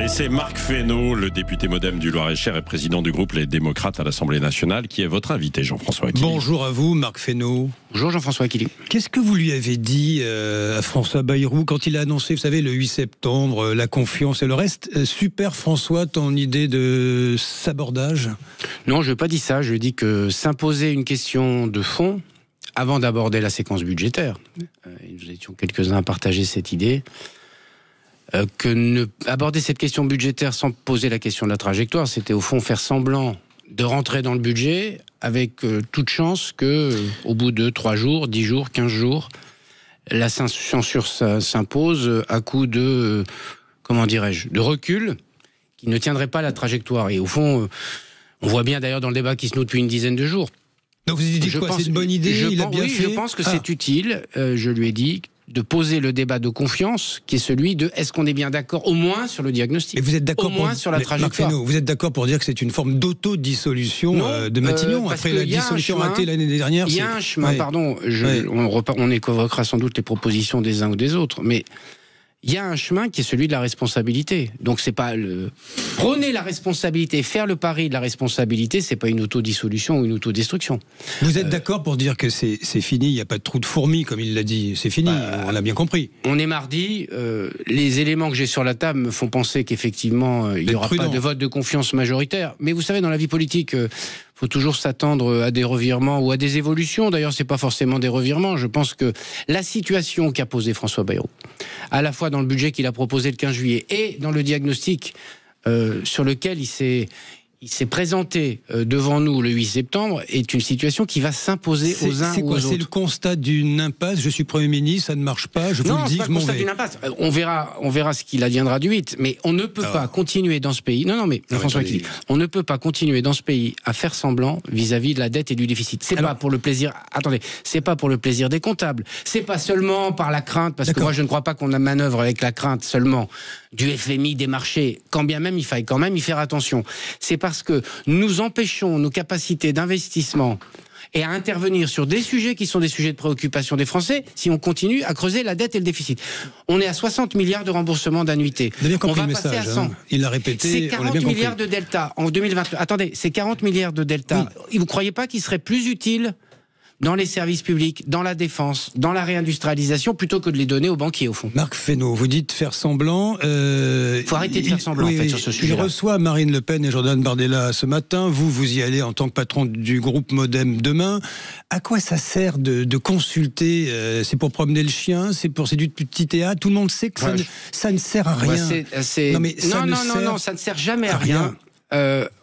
Et c'est Marc Fesneau, le député MoDem du Loir-et-Cher et président du groupe Les Démocrates à l'Assemblée nationale, qui est votre invité, Jean-François Aquili. Bonjour à vous, Marc Fesneau. Bonjour Jean-François Aquili. Qu'est-ce que vous lui avez dit à François Bayrou quand il a annoncé, vous savez, le 8 septembre, la confiance et le reste? Super François, ton idée de sabordage? Non, je n'ai pas dit ça. Je dis que s'imposer une question de fond avant d'aborder la séquence budgétaire, nous étions quelques-uns à partager cette idée, aborder cette question budgétaire sans poser la question de la trajectoire, c'était au fond faire semblant de rentrer dans le budget avec toute chance que, au bout de 3 jours, 10 jours, 15 jours, la censure s'impose à coup de, de recul qui ne tiendrait pas la trajectoire. Et au fond, on voit bien d'ailleurs dans le débat qui se noue depuis une dizaine de jours. Donc vous avez dit quoi? C'est une bonne idée? Il a bien fait. Je pense que c'est utile. Je lui ai dit de poser le débat de confiance, qui est celui de est-ce qu'on est bien d'accord au moins sur le diagnostic. Et vous êtes d'accord au moins sur la trajectoire. Vous êtes d'accord pour dire que c'est une forme d'autodissolution de Matignon après la dissolution ratée l'année dernière? Il y a un chemin, pardon. On évoquera sans doute les propositions des uns ou des autres, mais il y a un chemin qui est celui de la responsabilité. Donc c'est pas prôner la responsabilité, faire le pari de la responsabilité, c'est pas une autodissolution ou une autodestruction. Vous êtes d'accord pour dire que c'est fini, il n'y a pas de trou de fourmi comme il l'a dit, c'est fini, on l'a bien compris. On est mardi, les éléments que j'ai sur la table me font penser qu'effectivement il n'y aura pas de vote de confiance majoritaire. Mais vous savez, dans la vie politique, faut toujours s'attendre à des revirements ou à des évolutions. D'ailleurs, c'est pas forcément des revirements. Je pense que la situation qu'a posée François Bayrou, à la fois dans le budget qu'il a proposé le 15 juillet et dans le diagnostic sur lequel il s'est présenté devant nous le 8 septembre, est une situation qui va s'imposer aux uns ou aux autres. C'est le constat d'une impasse? Je suis Premier ministre, ça ne marche pas, je vous le dis, je m'en vais. Non, c'est pas le constat d'une impasse. On verra ce qu'il adviendra du 8, mais on ne peut pas continuer dans ce pays... François Aquili, on ne peut pas continuer dans ce pays à faire semblant vis-à-vis de la dette et du déficit. C'est pas pour le plaisir... Attendez, c'est pas pour le plaisir des comptables. C'est pas seulement par la crainte, parce que moi je ne crois pas qu'on a manœuvre avec la crainte seulement du FMI, des marchés, quand bien même il faille quand même y faire attention. C'est parce que nous empêchons nos capacités d'investissement et à intervenir sur des sujets qui sont des sujets de préoccupation des Français si on continue à creuser la dette et le déficit. On est à 60 milliards de remboursement d'annuité. Vous avez bien compris on va le passer message, à 100. Il l'a répété. C'est 40 milliards de delta en 2022. Attendez, c'est 40 milliards de delta. Oui. Vous ne croyez pas qu'il serait plus utile dans les services publics, dans la défense, dans la réindustrialisation, plutôt que de les donner aux banquiers, au fond? Marc Fesneau, vous dites faire semblant... Il faut arrêter de faire semblant, en fait, sur ce sujet-là. Il reçoit Marine Le Pen et Jordan Bardella ce matin. Vous y allez en tant que patron du groupe MoDem demain. À quoi ça sert de consulter? C'est pour promener le chien? C'est du petit théâtre? Tout le monde sait que ça ne sert à rien. Non, ça ne sert jamais à rien.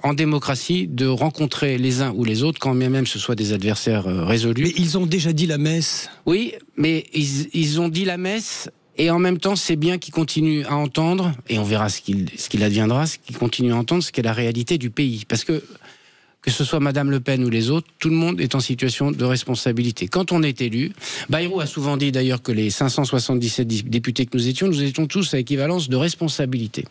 En démocratie, de rencontrer les uns ou les autres, quand bien même ce soit des adversaires résolus. Mais ils ont déjà dit la messe. Oui, mais ils ont dit la messe, et en même temps, c'est bien qu'ils continuent à entendre, et on verra ce qu'il adviendra, ce qu'ils continuent à entendre, ce qu'est la réalité du pays. Parce que ce soit Madame Le Pen ou les autres, tout le monde est en situation de responsabilité. Quand on est élu, Bayrou a souvent dit d'ailleurs que les 577 députés que nous étions tous à équivalence de responsabilité.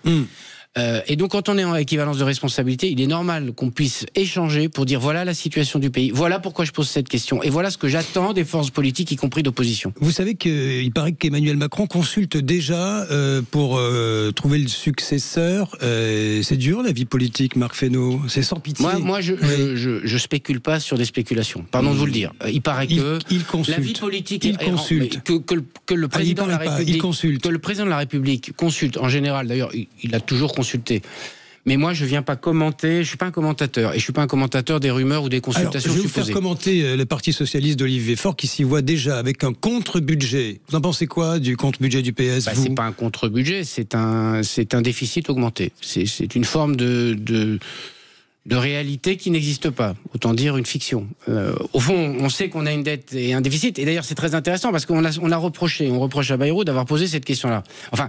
Et donc quand on est en équivalence de responsabilité, il est normal qu'on puisse échanger pour dire voilà la situation du pays, voilà pourquoi je pose cette question, et voilà ce que j'attends des forces politiques, y compris d'opposition. Vous savez qu'il paraît qu'Emmanuel Macron consulte déjà pour trouver le successeur. C'est dur la vie politique, Marc Fesneau, c'est sans pitié. Moi je spécule pas sur des spéculations, pardon de vous le dire. Il paraît que la vie politique que le président de la République que le président de la République consulte en général, d'ailleurs il a toujours consulté. Mais moi, je ne viens pas commenter, je ne suis pas un commentateur, et je ne suis pas un commentateur des rumeurs ou des consultations supposées. Je vais vous faire commenter le Parti Socialiste d'Olivier Faure qui s'y voit déjà avec un contre-budget. Vous en pensez quoi du contre-budget du PS? Ce n'est pas un contre-budget, c'est un déficit augmenté. C'est une forme de réalité qui n'existe pas, autant dire une fiction. Au fond, on sait qu'on a une dette et un déficit, et d'ailleurs c'est très intéressant parce qu'on reproche à Bayrou d'avoir posé cette question-là. Enfin,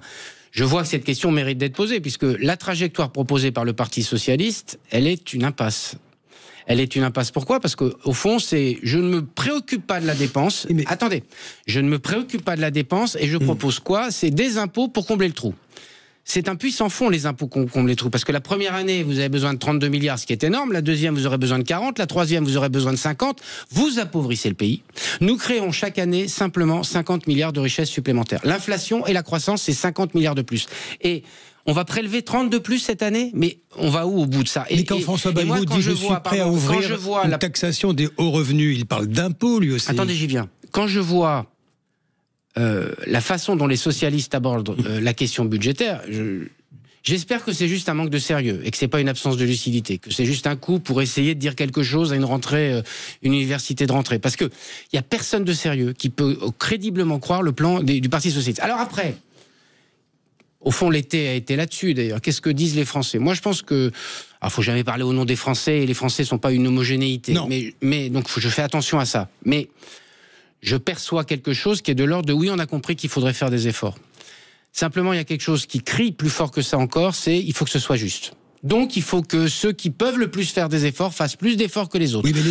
je vois que cette question mérite d'être posée, puisque la trajectoire proposée par le Parti Socialiste, elle est une impasse. Elle est une impasse. Pourquoi? Parce qu'au fond, je ne me préoccupe pas de la dépense. Attendez, je ne me préoccupe pas de la dépense et je propose quoi? C'est des impôts pour combler le trou. C'est un puissant fond, les impôts qu'on comble les trous. Parce que la première année, vous avez besoin de 32 milliards, ce qui est énorme. La deuxième, vous aurez besoin de 40. La troisième, vous aurez besoin de 50. Vous appauvrissez le pays. Nous créons chaque année simplement 50 milliards de richesses supplémentaires. L'inflation et la croissance, c'est 50 milliards de plus. Et On va prélever 30 de plus cette année, mais on va où au bout de ça? Et quand François Bayrou dit je suis prêt à ouvrir une taxation des hauts revenus, il parle d'impôts lui aussi. Attendez, j'y viens. Quand je vois la façon dont les socialistes abordent la question budgétaire, j'espère que c'est juste un manque de sérieux et que c'est pas une absence de lucidité, que c'est juste un coup pour essayer de dire quelque chose à une rentrée, une université de rentrée. Parce que il y a personne de sérieux qui peut crédiblement croire le plan du Parti socialiste. Alors après, au fond, l'été a été là-dessus, d'ailleurs. Qu'est-ce que disent les Français? Moi, je pense que... Alors, faut jamais parler au nom des Français, et les Français sont pas une homogénéité. Non. Mais donc, je fais attention à ça. Mais je perçois quelque chose qui est de l'ordre de oui, on a compris qu'il faudrait faire des efforts. Simplement, il y a quelque chose qui crie plus fort que ça encore, c'est il faut que ce soit juste. Donc, il faut que ceux qui peuvent le plus faire des efforts fassent plus d'efforts que les autres. Oui, mais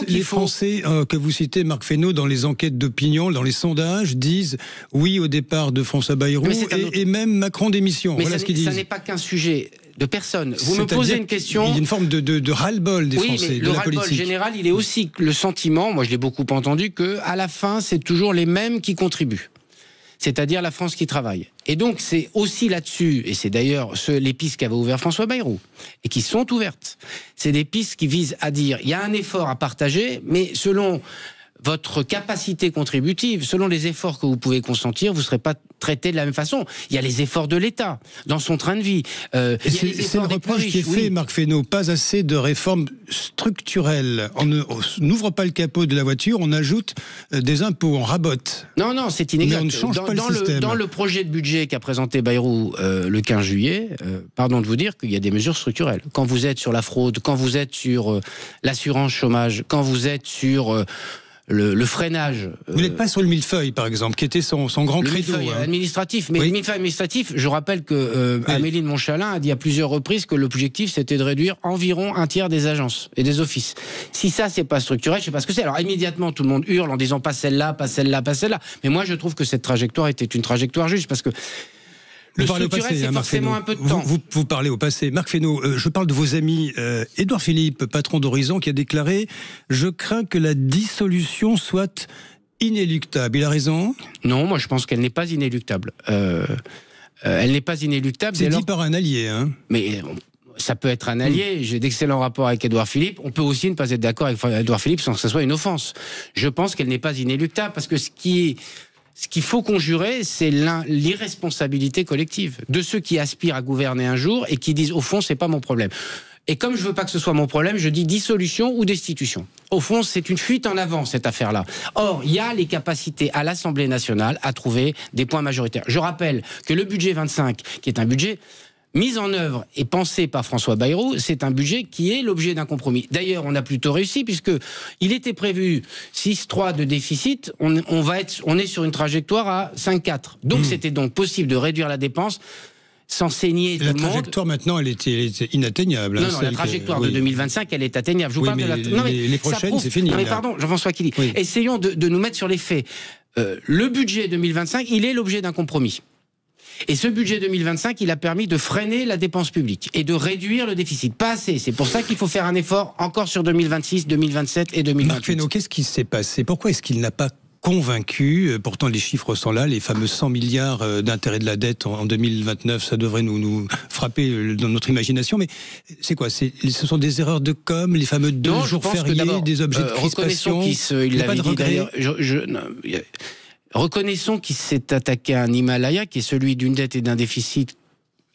les Français que vous citez, Marc Fesneau, dans les enquêtes d'opinion, dans les sondages, disent oui au départ de François Bayrou et même Macron démission. Mais voilà ce qu'ils disent. Ça n'est pas qu'un sujet de personne. Vous me posez une question... Il y a une forme de ras-le-bol des Français, mais de le la ras-le-bol politique. général, il est aussi le sentiment, moi je l'ai beaucoup entendu, qu'à la fin, c'est toujours les mêmes qui contribuent. C'est-à-dire la France qui travaille. Et donc c'est aussi là-dessus, et c'est d'ailleurs les pistes qu'avait ouvert François Bayrou, et qui sont ouvertes. C'est des pistes qui visent à dire, il y a un effort à partager, mais selon votre capacité contributive, selon les efforts que vous pouvez consentir, vous ne serez pas traité de la même façon. Il y a les efforts de l'État, dans son train de vie. C'est le reproche qui est fait, Marc Fesneau, pas assez de réformes structurelles. On n'ouvre pas le capot de la voiture, on ajoute des impôts, on rabote. Non, c'est inexact. Mais on ne change pas le système. Dans le projet de budget qu'a présenté Bayrou le 15 juillet, pardon de vous dire qu'il y a des mesures structurelles. Quand vous êtes sur la fraude, quand vous êtes sur l'assurance chômage, quand vous êtes sur... Le freinage. Vous n'êtes pas sur le millefeuille, par exemple, qui était son grand credo. Le millefeuille administratif. Mais le millefeuille administratif, je rappelle que Amélie de Montchalin a dit à plusieurs reprises que l'objectif, c'était de réduire environ un tiers des agences et des offices. Si ça, c'est pas structurel, je sais pas ce que c'est. Alors, immédiatement, tout le monde hurle en disant pas celle-là, pas celle-là, pas celle-là. Mais moi, je trouve que cette trajectoire était une trajectoire juste, parce que le structurel, c'est forcément un peu de temps. Vous parlez au passé. Marc Fesneau, je parle de vos amis. Édouard Philippe, patron d'Horizon, qui a déclaré « Je crains que la dissolution soit inéluctable ». Il a raison? Non, moi je pense qu'elle n'est pas inéluctable. Elle n'est pas inéluctable. C'est dit par un allié, hein. Mais ça peut être un allié. J'ai d'excellents rapports avec Édouard Philippe. On peut aussi ne pas être d'accord avec Édouard Philippe sans que ce soit une offense. Je pense qu'elle n'est pas inéluctable, parce que ce qu'il faut conjurer, c'est l'irresponsabilité collective de ceux qui aspirent à gouverner un jour et qui disent, au fond, c'est pas mon problème. Et comme je veux pas que ce soit mon problème, je dis dissolution ou destitution. Au fond, c'est une fuite en avant, cette affaire-là. Or, il y a les capacités à l'Assemblée nationale à trouver des points majoritaires. Je rappelle que le budget 25, qui est un budget mis en œuvre et pensé par François Bayrou, c'est un budget qui est l'objet d'un compromis. D'ailleurs, on a plutôt réussi, puisque il était prévu 6,3 de déficit, on est sur une trajectoire à 5,4. Donc c'était donc possible de réduire la dépense sans saigner tout le monde. La trajectoire maintenant, elle était inatteignable. Non, la trajectoire de 2025, elle est atteignable. Je vous parle de la... Non, mais les prochaines, c'est fini. Non, mais pardon, Jean-François Killy. Oui. Essayons de nous mettre sur les faits. Le budget 2025, il est l'objet d'un compromis. Et ce budget 2025, il a permis de freiner la dépense publique et de réduire le déficit. Pas assez. C'est pour ça qu'il faut faire un effort encore sur 2026, 2027 et 2028. Marc Fesneau, qu'est-ce qui s'est passé? Pourquoi est-ce qu'il n'a pas convaincu, pourtant les chiffres sont là, les fameux 100 milliards d'intérêts de la dette en 2029, ça devrait nous frapper dans notre imagination, mais c'est quoi? Ce sont des erreurs de com, les fameux 2 jours fériés, des objets de crispation? Il l'avait dit d'ailleurs. Reconnaissons qu'il s'est attaqué à un Himalaya qui est celui d'une dette et d'un déficit.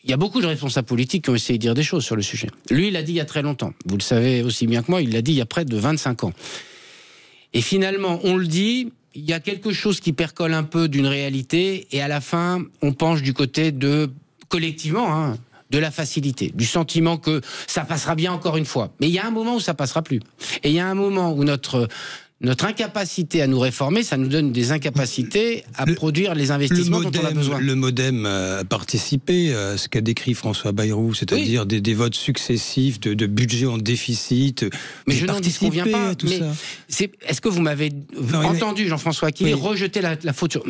Il y a beaucoup de responsables politiques qui ont essayé de dire des choses sur le sujet. Lui, il l'a dit il y a très longtemps. Vous le savez aussi bien que moi, il l'a dit il y a près de 25 ans. Et finalement, on le dit, il y a quelque chose qui percole un peu d'une réalité, et à la fin, on penche du côté de, collectivement, de la facilité, du sentiment que ça passera bien encore une fois. Mais il y a un moment où ça passera plus. Et il y a un moment où notre incapacité à nous réformer, ça nous donne des incapacités à produire les investissements dont on a besoin. Le MoDem a participé à ce qu'a décrit François Bayrou, c'est-à-dire des votes successifs, de budget en déficit. Mais je n'en disconviens pas. Tout ça. Est-ce que vous m'avez entendu, Jean-François Killy, rejeter la faute sur...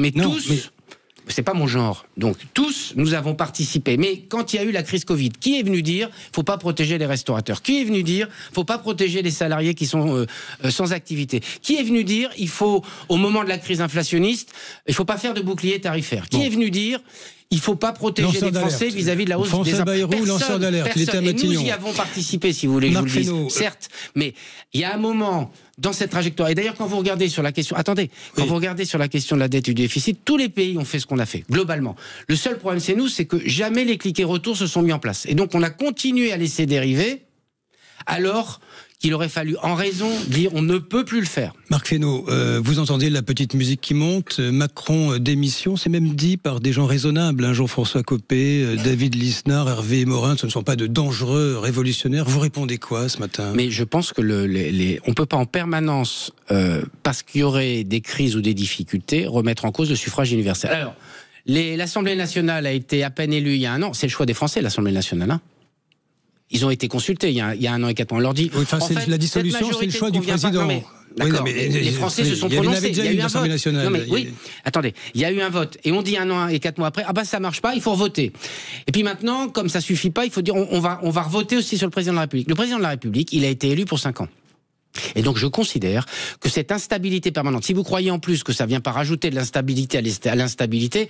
C'est pas mon genre. Donc, tous, nous avons participé. Mais quand il y a eu la crise Covid, qui est venu dire faut pas protéger les restaurateurs? Qui est venu dire faut pas protéger les salariés qui sont sans activité? Qui est venu dire il faut, au moment de la crise inflationniste, il faut pas faire de bouclier tarifaire? Qui est venu dire il ne faut pas protéger les Français vis-à-vis de la hausse des impôts. Bayrou, lanceur d'alerte, il était à Matignon. Et nous y avons participé, si vous voulez que je vous le dise. Certes, mais il y a un moment dans cette trajectoire. Et d'ailleurs, quand vous regardez sur la question... Attendez, quand vous regardez sur la question de la dette et du déficit, tous les pays ont fait ce qu'on a fait, globalement. Le seul problème, c'est nous, c'est que jamais les cliquets retours se sont mis en place. Et donc, on a continué à laisser dériver, alors qu'il aurait fallu, en raison, dire on ne peut plus le faire. Marc Fesneau, vous entendez la petite musique qui monte. Macron démission, c'est même dit par des gens raisonnables, hein, Jean-François Copé, David Lisnard, Hervé Morin, ce ne sont pas de dangereux révolutionnaires. Vous répondez quoi ce matin ? Mais je pense que on ne peut pas en permanence, parce qu'il y aurait des crises ou des difficultés, remettre en cause le suffrage universel. Alors, l'Assemblée nationale a été à peine élue il y a un an. C'est le choix des Français, l'Assemblée nationale, hein. Ils ont été consultés il y a 1 an et 4 mois. On leur dit. Oui, la dissolution, c'est le choix du président. D'accord, mais les Français se sont prononcés. Il y a eu un vote. Non, mais, oui, attendez, il y a eu un vote. Et on dit 1 an et 4 mois après, ah bah ça marche pas, il faut revoter. Et puis maintenant, comme ça suffit pas, il faut dire, on va revoter aussi sur le président de la République. Le président de la République, il a été élu pour 5 ans. Et donc je considère que cette instabilité permanente, si vous croyez en plus que ça vient pas rajouter de l'instabilité à l'instabilité,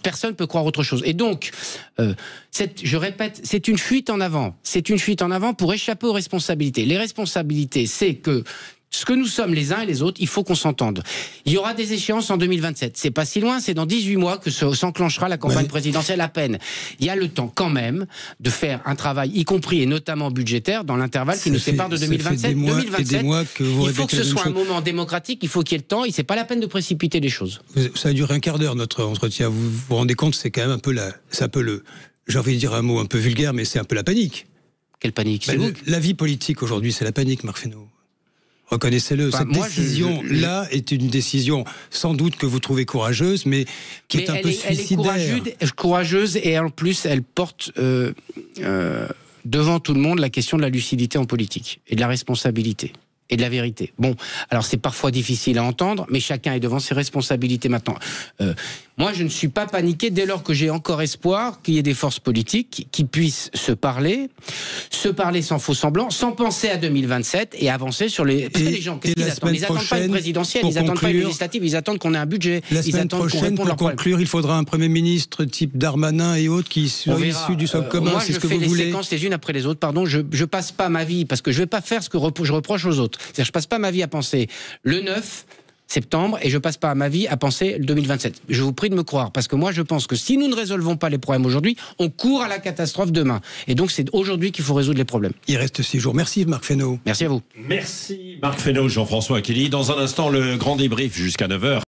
personne ne peut croire autre chose. Et donc, je répète, c'est une fuite en avant. C'est une fuite en avant pour échapper aux responsabilités. Les responsabilités, c'est que ce que nous sommes les uns et les autres, il faut qu'on s'entende. Il y aura des échéances en 2027. C'est pas si loin, c'est dans 18 mois que s'enclenchera la campagne présidentielle à peine. Il y a le temps quand même de faire un travail, y compris et notamment budgétaire, dans l'intervalle qui nous sépare de 2027. 2027, il faut que ce soit un moment démocratique, il faut qu'il y ait le temps, et c'est pas la peine de précipiter les choses. Ça a duré un quart d'heure notre entretien. Vous vous rendez compte, c'est quand même un peu j'ai envie de dire un mot un peu vulgaire, mais c'est un peu la panique. Quelle panique ? La vie politique aujourd'hui, c'est la panique, Marc Fesneau. Reconnaissez-le, cette décision-là est une décision sans doute que vous trouvez courageuse, mais qui est un peu suicidaire. Elle est courageuse et en plus elle porte devant tout le monde la question de la lucidité en politique et de la responsabilité et de la vérité. Bon, alors c'est parfois difficile à entendre, mais chacun est devant ses responsabilités maintenant. Moi, je ne suis pas paniqué dès lors que j'ai encore espoir qu'il y ait des forces politiques qui puissent se parler sans faux semblant, sans penser à 2027 et avancer sur les gens. Qu'est-ce qu'ils attendent ? Ils n'attendent pas une présidentielle, ils n'attendent pas une législative, ils attendent qu'on ait un budget. La semaine prochaine, pour conclure, il faudra un Premier ministre type Darmanin et autres qui soient issus du socle commun. C'est ce que vous voulez. Moi, je fais les séquences les unes après les autres. Pardon, je passe pas ma vie, parce que je vais pas faire ce que je reproche aux autres. C'est-à-dire, je passe pas ma vie à penser le 9 septembre et je passe pas ma vie à penser le 2027. Je vous prie de me croire, parce que moi je pense que si nous ne résolvons pas les problèmes aujourd'hui, on court à la catastrophe demain. Et donc c'est aujourd'hui qu'il faut résoudre les problèmes. Il reste 6 jours. Merci Marc Fesneau. Merci à vous. Merci Marc Fesneau, Jean-François Kelly. Dans un instant, le grand débrief jusqu'à 9h.